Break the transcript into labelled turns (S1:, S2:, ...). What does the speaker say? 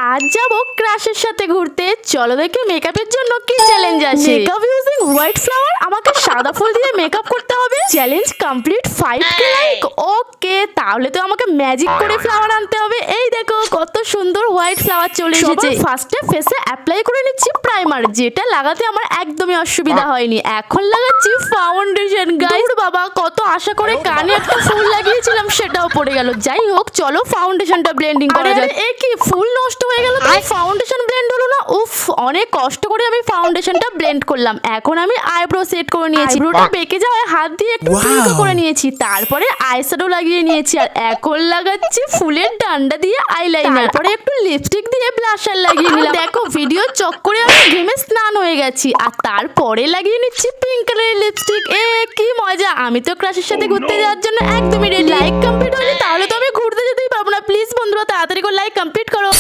S1: আজ যাব ক্রাশের সাথে ঘুরতে। চলো দেখি মেকআপের জন্য কি চ্যালেঞ্জ আছে। মেকআপ ইউজিং হোয়াইট ফ্লাওয়ার, আমাকে সাদা ফুল দিয়ে মেকআপ করতে হবে। Challenge complete 5k like. ওকে, তাহলে তো আমাকে ম্যাজিক করে ফ্লাওয়ার আনতে হবে। এই দেখো কত সুন্দর হোয়াইট ফ্লাওয়ার চলে এসেছে। ফার্স্টে ফেসে অ্যাপ্লাই করে নিচ্ছি প্রাইমার, যেটা লাগাতে আমার একদমই অসুবিধা হয়নি। এখন লাগাচ্ছি ফাউন্ডেশন। গাইস বাবা, কত আশা করে কানে একটা ফুল লাগিয়েছিলাম, সেটাও পড়ে গেল। যাই হোক, চলো ফাউন্ডেশনটা ব্লেন্ডিং করা যাক। এ কি, ফুল নষ্ট হয়ে গেল, ফাউন্ডেশন ব্লেন্ড হলো না। উফ, অনেক কষ্ট করে আমি ফাউন্ডেশনটা ব্লেন্ড করলাম। এখন আমি আইব্রো সেট করে নিয়েছি। আইব্রোটা বেঁকে যাওয়ায় হাত দিয়ে একটু টুইঙ্কল করে নিয়েছি। তারপরে আইশ্যাডো লাগিয়ে নিয়েছি, আর এখন লাগাচ্ছি ফুলের ডান্ডা দিয়ে আইলাইনার। তারপরে একটু লিপস্টিক দিয়ে ব্লাশার লাগিয়ে নিলাম। দেখো, ভিডিও চক্করে আমি ঘেমে স্নান হয়ে গেছি। আর তারপরে লাগিয়ে নিচ্ছি পিঙ্ক কালারের লিপস্টিক। এ কি মজা! আমি তো ক্রাশের সাথে ঘুরতে যাওয়ার জন্য একদমই রেডি। লাইক কমপ্লিট হলে তাহলে তো আমি ঘুরতে যেতেই পারবো না। প্লিজ বন্ধুরা, তাড়াতাড়ি করে লাইক কমপ্লিট করো।